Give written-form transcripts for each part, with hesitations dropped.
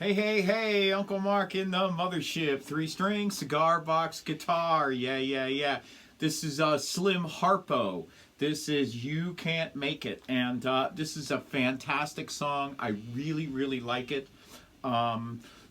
Hey, hey, hey, Uncle Mark in the mothership. 3-string cigar box guitar. Yeah. This is a Slim Harpo. This is You Can't Make It. And this is a fantastic song. I really like it.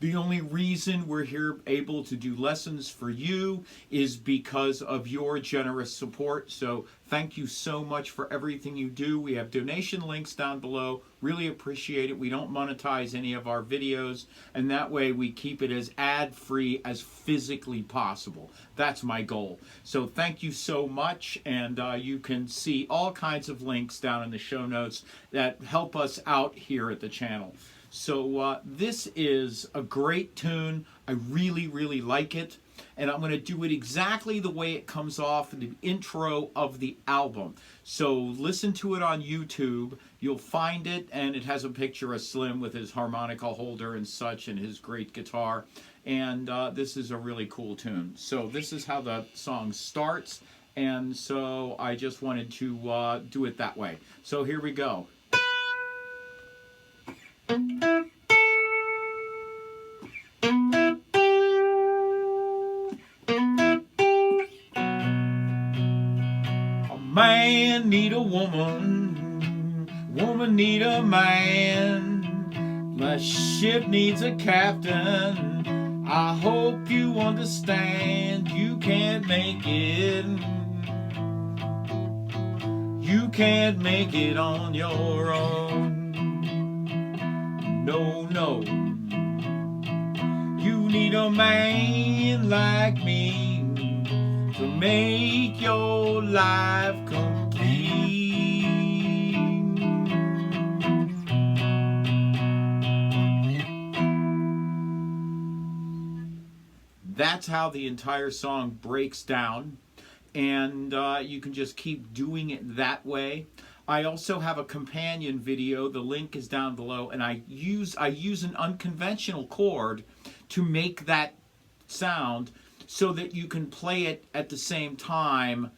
The only reason we're here able to do lessons for you is because of your generous support. So thank you so much for everything you do. We have donation links down below. Really appreciate it. We don't monetize any of our videos, and that way we keep it as ad-free as physically possible. That's my goal. So thank you so much, and you can see all kinds of links down in the show notes that help us out here at the channel. So this is a great tune. I really like it. And I'm going to do it exactly the way it comes off in the intro of the album. So listen to it on YouTube. You'll find it, and it has a picture of Slim with his harmonica holder and such and his great guitar. And this is a really cool tune. So this is how the song starts. And so I just wanted to do it that way. So here we go. Man need a woman, woman need a man. My ship needs a captain. I hope you understand. You can't make it. You can't make it on your own. No. You need a man like me to make your life complete. That's how the entire song breaks down, and you can just keep doing it that way. I also have a companion video. The link is down below, and I use an unconventional chord to make that sound, so that you can play it at the same time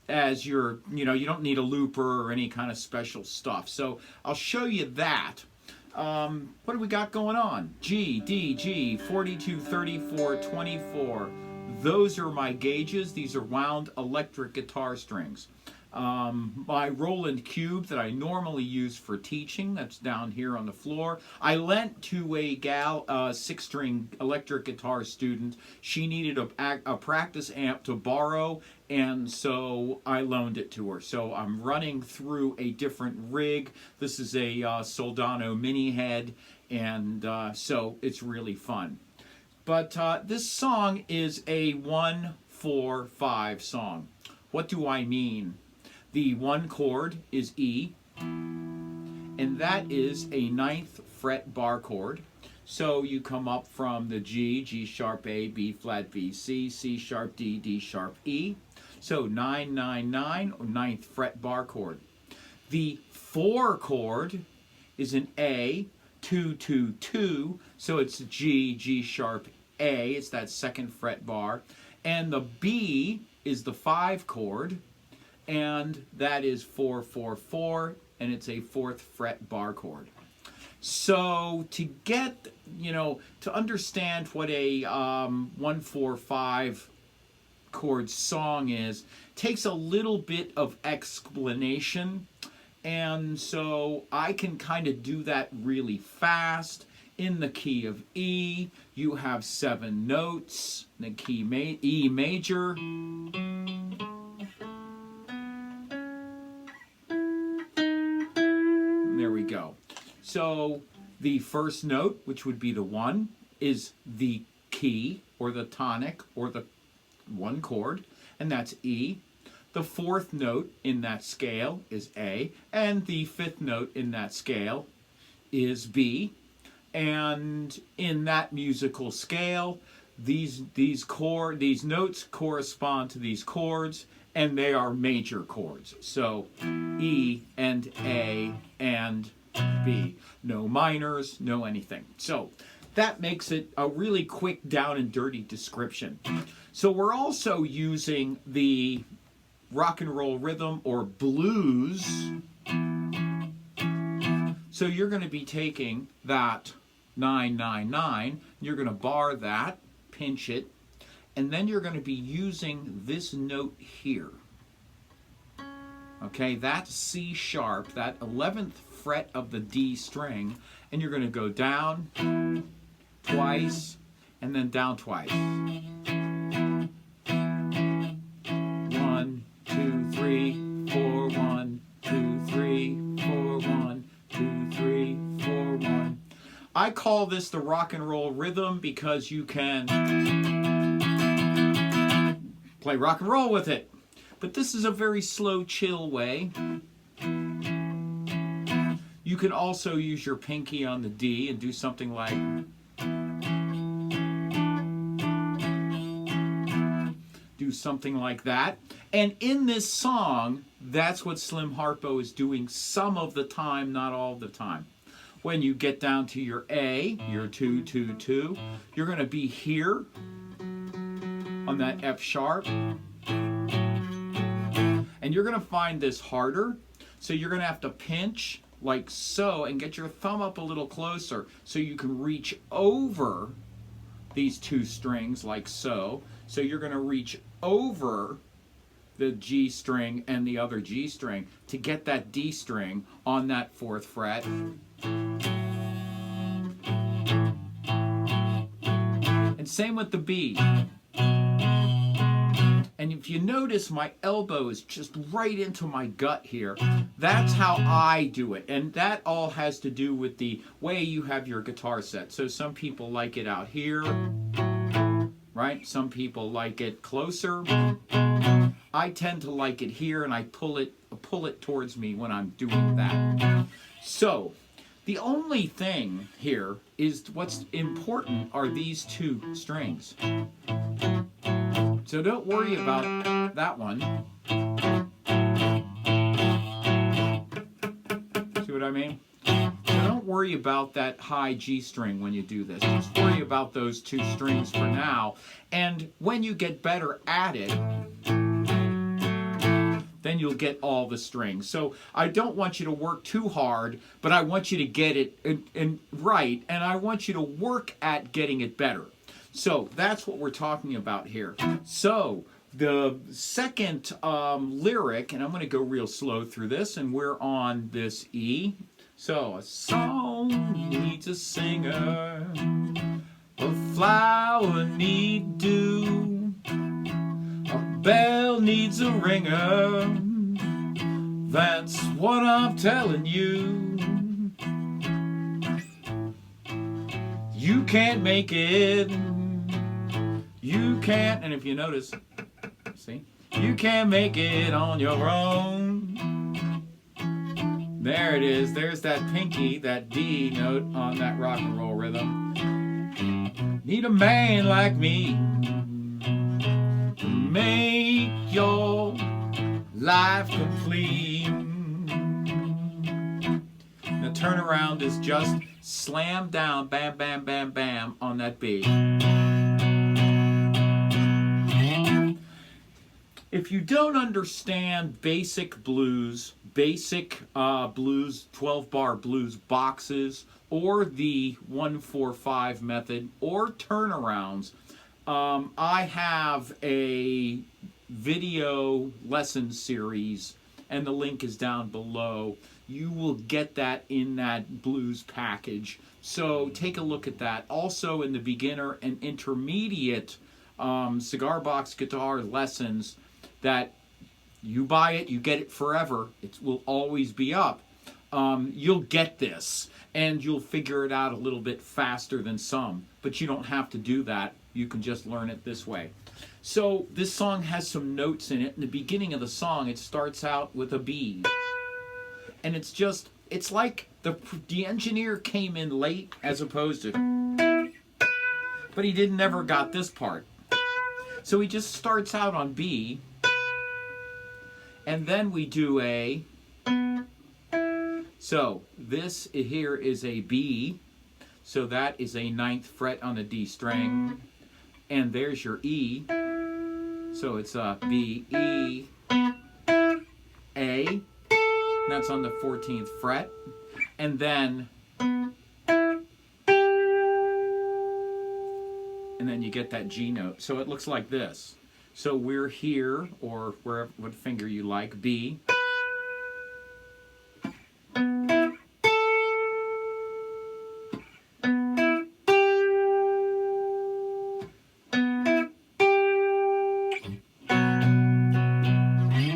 as you don't need a looper or any kind of special stuff. So I'll show you that. What do we got going on? G, D, G, 42, 34, 24. Those are my gauges. These are wound electric guitar strings. My Roland cube that I normally use for teaching, that's down here on the floor. I lent to a gal, 6-string electric guitar student. She needed a practice amp to borrow, and so I loaned it to her. So I'm running through a different rig. This is a Soldano mini head, and so it's really fun. But this song is a 1-4-5 song. What do I mean? The 1 chord is E, and that is a 9th fret bar chord. So you come up from the G, G sharp A, B flat B, C, C sharp D, D sharp E. So 9, 9, 9, or 9th fret bar chord. The 4 chord is an A, 2, 2, 2. So it's G, G sharp A. It's that 2nd fret bar. And the B is the 5 chord. And that is 4, 4, 4, and it's a 4th fret bar chord. So to get, to understand what a 1-4-5 chord song is, takes a little bit of explanation. And so I can kind of do that really fast. In the key of E, you have 7 notes. The key E major. There we go. So the first note, which would be the 1, is the key or the tonic or the 1 chord, and that's E. The 4th note in that scale is A, and the 5th note in that scale is B. And in that musical scale, these notes correspond to these chords, and they are major chords. So E and A and B. No minors, no anything. So that makes it a really quick down and dirty description. So we're also using the rock and roll rhythm or blues. So you're going to be taking that 9, 9, 9. You're going to bar that, pinch it, and then you're going to be using this note here. Okay, that's C sharp, that 11th fret of the D string, and you're going to go down twice and then down twice. 1, 2, 3, 4, 1, 2, 3, 4, 1, 2, 3, 4, 1. I call this the rock and roll rhythm because you can play rock and roll with it. But this is a very slow, chill way. You can also use your pinky on the D and do something like that. And in this song, that's what Slim Harpo is doing some of the time, not all the time. When you get down to your A, your 2, 2, 2, you're going to be here on that F sharp. And you're going to find this harder. So you're going to have to pinch like so and get your thumb up a little closer so you can reach over these two strings like so. So you're going to reach over the G string and the other G string to get that D string on that 4th fret. And same with the B. And if you notice, my elbow is just right into my gut here. That's how I do it. And that all has to do with the way you have your guitar set. So some people like it out here, right? Some people like it closer. I tend to like it here, and I pull it towards me when I'm doing that. So the only thing here is what's important are these two strings. So don't worry about that one. See what I mean? So don't worry about that high G string when you do this. Just worry about those two strings for now. And when you get better at it, then you'll get all the strings. So I don't want you to work too hard, but I want you to get it right, and I want you to work at getting it better. So that's what we're talking about here. So the second lyric, and I'm going to go real slow through this, and we're on this E. So a song needs a singer, a flower needs dew, a bell needs a ringer. That's what I'm telling you. You can't make it. You can't, and if you notice, see, you can't make it on your own. There it is. There's that pinky, that D note on that rock and roll rhythm. Need a man like me to make your life complete. The turnaround is just slam down, bam, bam, bam, bam on that B. If you don't understand basic blues, 12-bar blues boxes, or the 1-4-5 method, or turnarounds, I have a video lesson series, and the link is down below. You will get that in that blues package. So take a look at that. Also in the beginner and intermediate Cigar Box Guitar lessons, that you buy it, you get it forever. It will always be up. You'll get this, and you'll figure it out a little bit faster than some. But you don't have to do that. You can just learn it this way. So this song has some notes in it. In the beginning of the song, it starts out with a B. And it's like the engineer came in late as opposed to, but he never got this part. So he just starts out on B, and then we do a, so this here is a B, so that is a 9th fret on the D string, and there's your E, so it's a B, E, A, that's on the 14th fret, and then and then you get that G note. So it looks like this. So we're here, or wherever, what finger you like, B.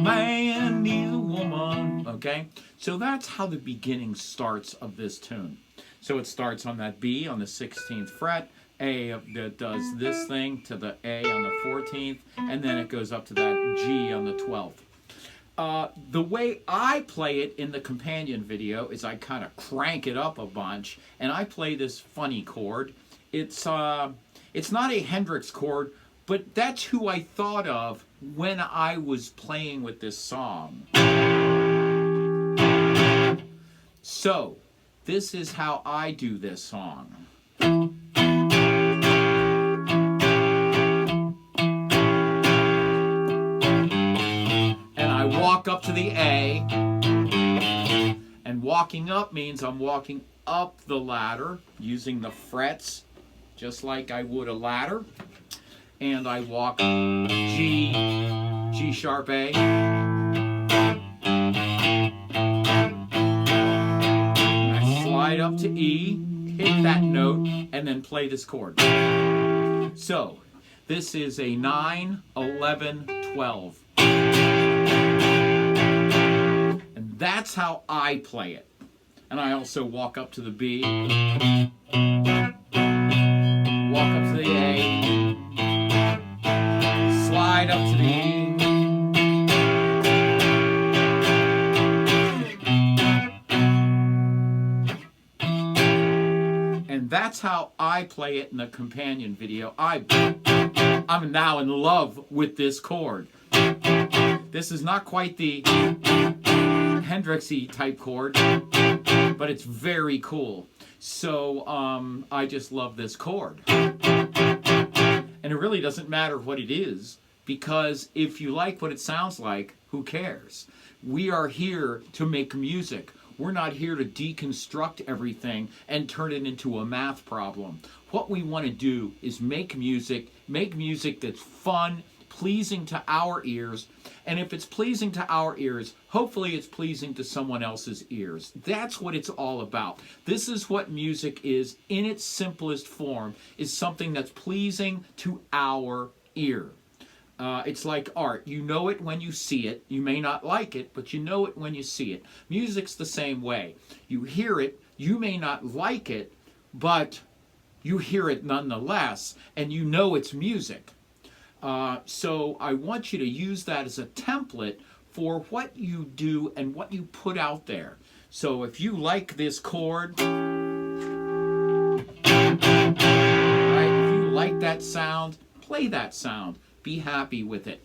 Man needs a woman. Okay? So that's how the beginning starts of this tune. So it starts on that B on the 16th fret, A that does this thing to the A on the 14th, and then it goes up to that G on the 12th. The way I play it in the companion video is I kind of crank it up a bunch, and I play this funny chord. It's not a Hendrix chord, but that's who I thought of when I was playing with this song. So, this is how I do this song. Walk up to the A, and walking up means I'm walking up the ladder using the frets just like I would a ladder, and I walk G, G sharp A, and I slide up to E, hit that note, and then play this chord. So this is a 9, 11, 12. That's how I play it. And I also walk up to the B, walk up to the A, slide up to the E, and that's how I play it in the companion video. I'm now in love with this chord. This is not quite the Hendrixy type chord, but it's very cool. So I just love this chord. And it really doesn't matter what it is, because if you like what it sounds like, who cares? We are here to make music. We're not here to deconstruct everything and turn it into a math problem. What we want to do is make music that's fun, pleasing to our ears, and if it's pleasing to our ears, hopefully it's pleasing to someone else's ears. That's what it's all about. This is what music is in its simplest form, is something that's pleasing to our ear. It's like art. You know it when you see it. You may not like it, but you know it when you see it. Music's the same way. You hear it, you may not like it, but you hear it nonetheless, and you know it's music. So I want you to use that as a template for what you do and what you put out there. So if you like this chord, right, if you like that sound, play that sound. Be happy with it.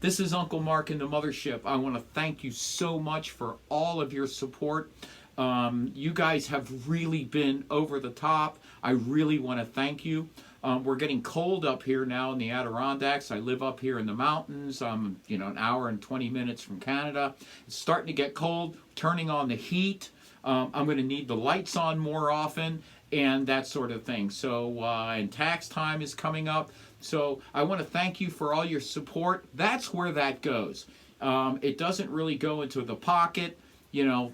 This is Uncle Mark in the Mothership. I want to thank you so much for all of your support. You guys have really been over the top. I really want to thank you. We're getting cold up here now in the Adirondacks. I live up here in the mountains. I'm, an hour and 20 minutes from Canada. It's starting to get cold, turning on the heat. I'm going to need the lights on more often and that sort of thing. So, and tax time is coming up. So I want to thank you for all your support. That's where that goes. It doesn't really go into the pocket.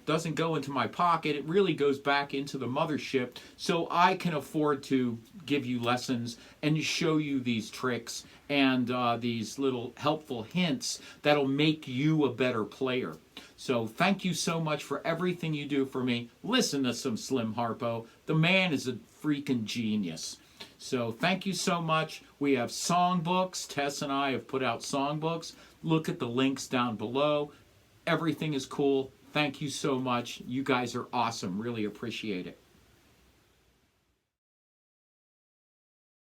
Doesn't go into my pocket. It really goes back into the mothership, so I can afford to give you lessons and show you these tricks and these little helpful hints that'll make you a better player. So thank you so much for everything you do for me. Listen to some Slim Harpo. The man is a freaking genius. So thank you so much. We have songbooks. Tess and I have put out songbooks. Look at the links down below. Everything is cool. Thank you so much. You guys are awesome. Really appreciate it.